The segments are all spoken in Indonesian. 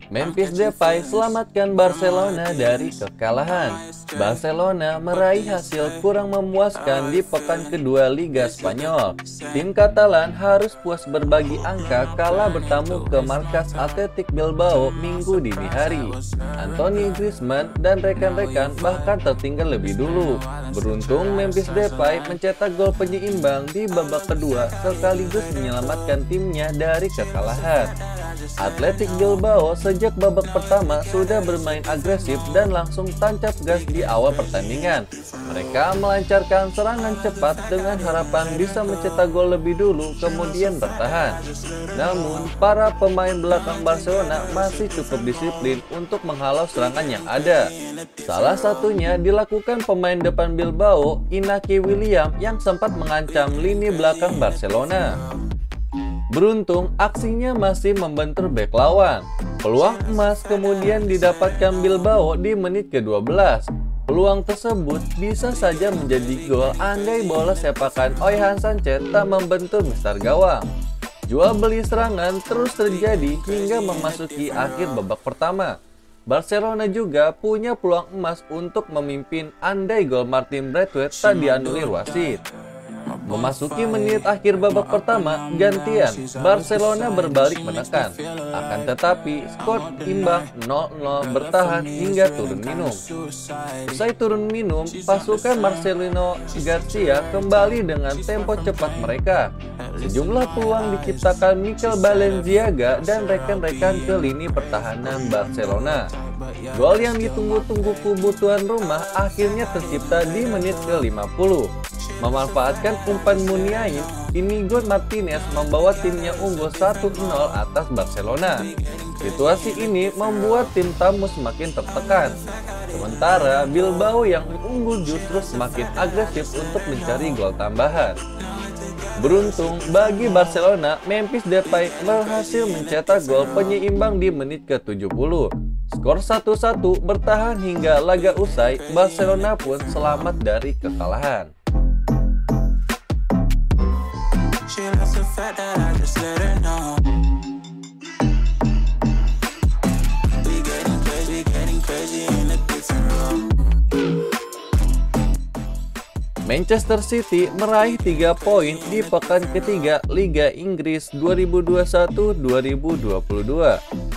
Memphis Depay selamatkan Barcelona dari kekalahan. Barcelona meraih hasil kurang memuaskan di pekan kedua Liga Spanyol. Tim Katalan harus puas berbagi angka kala bertamu ke markas Athletic Bilbao Minggu dini hari. Anthony Griezmann dan rekan-rekan bahkan tertinggal lebih dulu. Beruntung Memphis Depay mencetak gol penyeimbang di babak kedua sekaligus menyelamatkan timnya dari kekalahan. Athletic Bilbao sejak babak pertama sudah bermain agresif dan langsung tancap gas di awal pertandingan. Mereka melancarkan serangan cepat dengan harapan bisa mencetak gol lebih dulu kemudian bertahan. Namun, para pemain belakang Barcelona masih cukup disiplin untuk menghalau serangan yang ada. Salah satunya dilakukan pemain depan Bilbao, Inaki Williams yang sempat mengancam lini belakang Barcelona. Beruntung, aksinya masih membentur bek lawan. Peluang emas kemudian didapatkan Bilbao di menit ke-12. Peluang tersebut bisa saja menjadi gol andai bola sepakan Oihan Sanchez tak membentur mistar gawang. Jual beli serangan terus terjadi hingga memasuki akhir babak pertama. Barcelona juga punya peluang emas untuk memimpin andai gol Martin Braithwaite tak dianulir wasit. Memasuki menit akhir babak pertama, gantian Barcelona berbalik menekan. Akan tetapi, skor imbang 0-0 bertahan hingga turun minum. Usai turun minum, pasukan Marcelino Garcia kembali dengan tempo cepat mereka. Sejumlah peluang diciptakan Mikel Balenciaga dan rekan-rekan ke lini pertahanan Barcelona. Gol yang ditunggu-tunggu kubu tuan rumah akhirnya tercipta di menit ke-50. Memanfaatkan umpan Muniain, Inigo Martinez membawa timnya unggul 1-0 atas Barcelona. Situasi ini membuat tim tamu semakin tertekan. Sementara Bilbao yang unggul justru semakin agresif untuk mencari gol tambahan. Beruntung bagi Barcelona, Memphis Depay berhasil mencetak gol penyeimbang di menit ke-70. Skor 1-1 bertahan hingga laga usai, Barcelona pun selamat dari kekalahan. Manchester City meraih 3 poin di pekan ketiga Liga Inggris 2021-2022.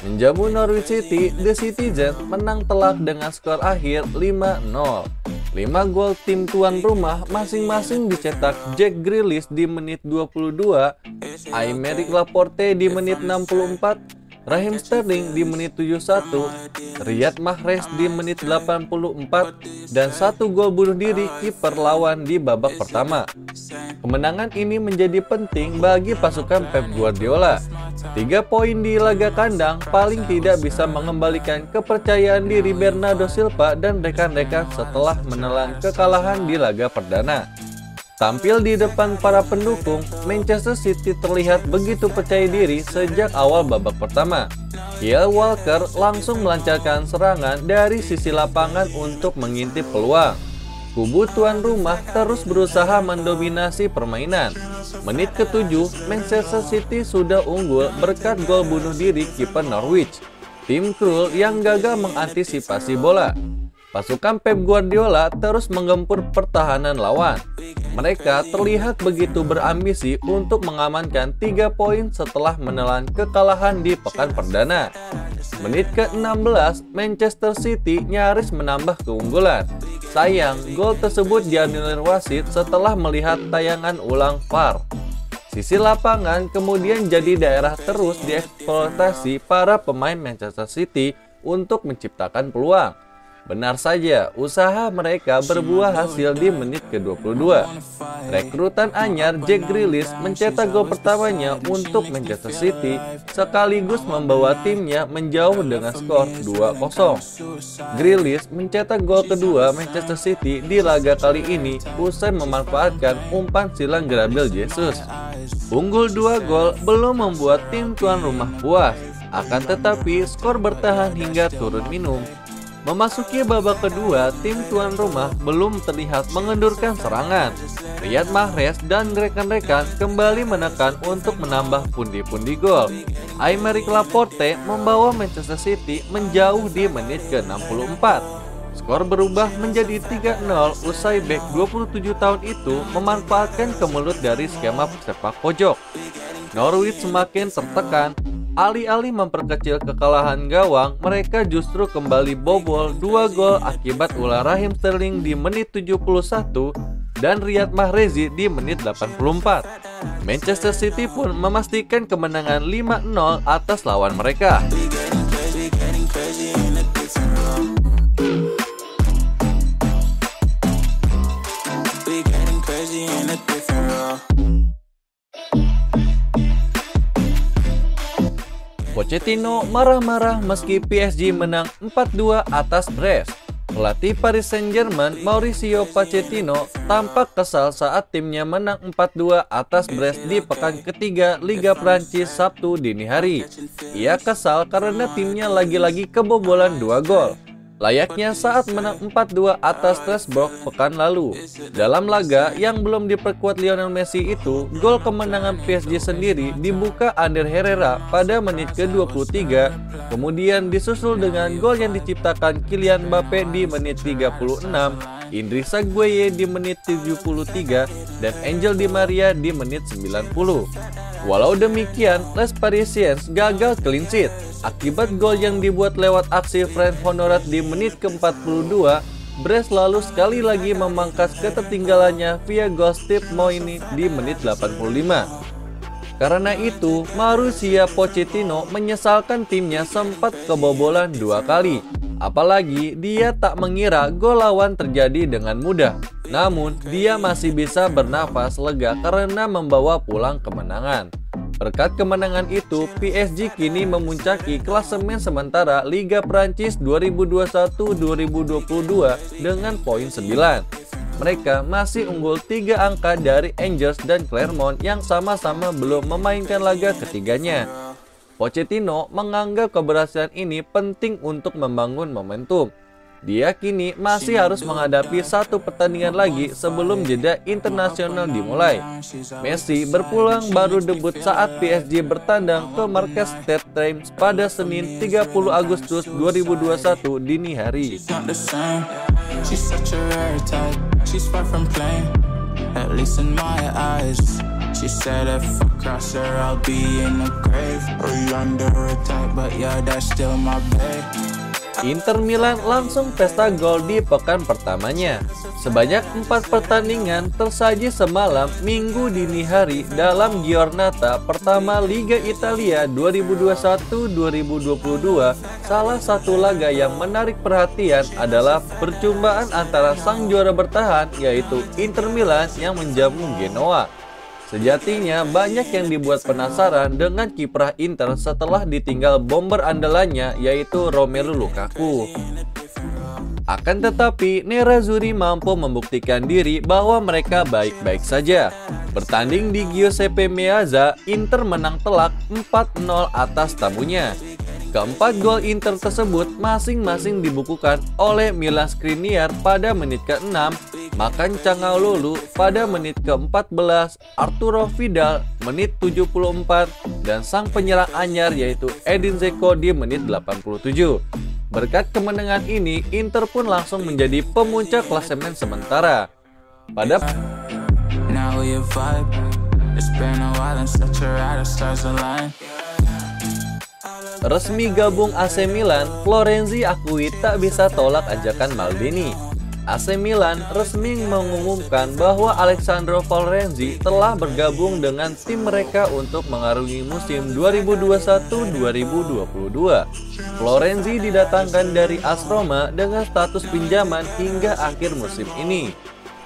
Menjamu Norwich City, The Citizens menang telak dengan skor akhir 5-0. 5 gol tim tuan rumah masing-masing dicetak Jack Grealish di menit 22, Aymeric Laporte di menit 64, Raheem Sterling di menit 71, Riyad Mahrez di menit 84, dan 1 gol bunuh diri kiper lawan di babak pertama. Kemenangan ini menjadi penting bagi pasukan Pep Guardiola. 3 poin di laga kandang paling tidak bisa mengembalikan kepercayaan diri Bernardo Silva dan rekan-rekan setelah menelan kekalahan di laga perdana. Tampil di depan para pendukung, Manchester City terlihat begitu percaya diri sejak awal babak pertama. Kyle Walker langsung melancarkan serangan dari sisi lapangan untuk mengintip peluang. Kubu tuan rumah terus berusaha mendominasi permainan. Menit ke-7, Manchester City sudah unggul berkat gol bunuh diri kiper Norwich. Tim Krul yang gagal mengantisipasi bola. Pasukan Pep Guardiola terus menggempur pertahanan lawan. Mereka terlihat begitu berambisi untuk mengamankan 3 poin setelah menelan kekalahan di pekan perdana. Menit ke-16, Manchester City nyaris menambah keunggulan. Sayang, gol tersebut dianulir wasit setelah melihat tayangan ulang VAR. Sisi lapangan kemudian jadi daerah terus dieksploitasi para pemain Manchester City untuk menciptakan peluang. Benar saja, usaha mereka berbuah hasil di menit ke-22. Rekrutan anyar Jack Grealish mencetak gol pertamanya untuk Manchester City sekaligus membawa timnya menjauh dengan skor 2-0. Grealish mencetak gol kedua Manchester City di laga kali ini usai memanfaatkan umpan silang Gabriel Jesus. Unggul 2 gol belum membuat tim tuan rumah puas, akan tetapi skor bertahan hingga turun minum. Memasuki babak kedua, tim tuan rumah belum terlihat mengendurkan serangan. Riyad Mahrez dan rekan-rekan kembali menekan untuk menambah pundi-pundi gol. Aymeric Laporte membawa Manchester City menjauh di menit ke-64. Skor berubah menjadi 3-0 usai bek 27 tahun itu memanfaatkan kemelut dari skema sepak pojok. Norwich semakin tertekan. Alih-alih memperkecil kekalahan gawang, mereka justru kembali bobol 2 gol akibat ulah Raheem Sterling di menit 71 dan Riyad Mahrez di menit 84. Manchester City pun memastikan kemenangan 5-0 atas lawan mereka. Pochettino marah-marah meski PSG menang 4-2 atas Brest. Pelatih Paris Saint-Germain Mauricio Pochettino tampak kesal saat timnya menang 4-2 atas Brest di pekan ketiga Liga Prancis Sabtu dini hari. Ia kesal karena timnya lagi-lagi kebobolan 2 gol. Layaknya saat menang 4-2 atas Strasbourg pekan lalu. Dalam laga yang belum diperkuat Lionel Messi itu, gol kemenangan PSG sendiri dibuka Ander Herrera pada menit ke-23, kemudian disusul dengan gol yang diciptakan Kylian Mbappe di menit 36, Idrissa Gueye di menit 73, dan Angel Di Maria di menit 90. Walau demikian, Les Parisiens gagal clean sheet. Akibat gol yang dibuat lewat aksi Franck Honorat di menit ke-42, Brest lalu sekali lagi memangkas ketertinggalannya via gol Steve Moyni di menit 85. Karena itu, Mauricio Pochettino menyesalkan timnya sempat kebobolan 2 kali. Apalagi dia tak mengira gol lawan terjadi dengan mudah. Namun, dia masih bisa bernafas lega karena membawa pulang kemenangan. Berkat kemenangan itu, PSG kini memuncaki klasemen sementara Liga Prancis 2021-2022 dengan poin 9. Mereka masih unggul 3 angka dari Angers dan Clermont yang sama-sama belum memainkan laga ketiganya. Pochettino menganggap keberhasilan ini penting untuk membangun momentum. Dia kini masih harus menghadapi 1 pertandingan lagi sebelum jeda internasional dimulai. Messi berpulang baru debut saat PSG bertandang ke Marquette Stade Reims pada Senin 30 Agustus 2021 dini hari. She said if I cross her, I'll be in the grave or you under attack, but yeah, that's still my babe. Inter Milan langsung pesta gol di pekan pertamanya. Sebanyak 4 pertandingan tersaji semalam Minggu dini hari dalam Giornata pertama Liga Italia 2021-2022. Salah satu laga yang menarik perhatian adalah perjumpaan antara sang juara bertahan yaitu Inter Milan yang menjamu Genoa. Sejatinya banyak yang dibuat penasaran dengan kiprah Inter setelah ditinggal bomber andalannya yaitu Romelu Lukaku. Akan tetapi Nerazzurri mampu membuktikan diri bahwa mereka baik-baik saja. Bertanding di Giuseppe Meazza, Inter menang telak 4-0 atas tamunya. Keempat gol Inter tersebut masing-masing dibukukan oleh Milan Skriniar pada menit ke-6, Makan Calhanoglu pada menit ke-14, Arturo Vidal menit 74, dan sang penyerang anyar yaitu Edin Dzeko di menit 87. Berkat kemenangan ini, Inter pun langsung menjadi pemuncak klasemen sementara. Pada resmi gabung AC Milan, Florenzi akui tak bisa tolak ajakan Maldini. AC Milan resmi mengumumkan bahwa Alessandro Florenzi telah bergabung dengan tim mereka untuk mengarungi musim 2021-2022. Florenzi didatangkan dari AS Roma dengan status pinjaman hingga akhir musim ini.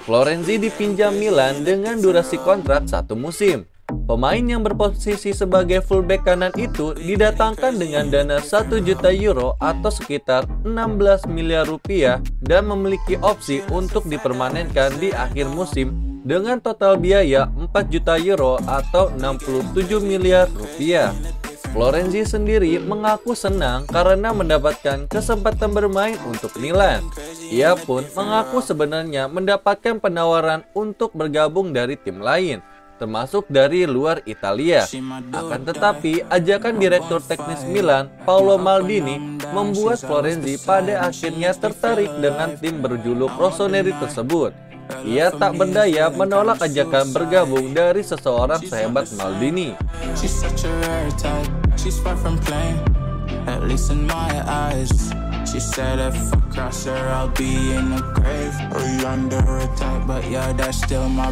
Florenzi dipinjam Milan dengan durasi kontrak 1 musim. Pemain yang berposisi sebagai fullback kanan itu didatangkan dengan dana 1 juta euro atau sekitar 16 miliar rupiah dan memiliki opsi untuk dipermanenkan di akhir musim dengan total biaya 4 juta euro atau 67 miliar rupiah. Florenzi sendiri mengaku senang karena mendapatkan kesempatan bermain untuk Milan. Ia pun mengaku sebenarnya mendapatkan penawaran untuk bergabung dari tim lain. termasuk dari luar Italia. Akan tetapi, ajakan direktur teknis Milan, Paolo Maldini, membuat Florenzi pada akhirnya tertarik dengan tim berjuluk Rossoneri tersebut. Ia tak berdaya menolak ajakan bergabung dari seseorang sehebat Maldini. She said if I cross her, I'll be in the grave or under attack. But yeah, that's still my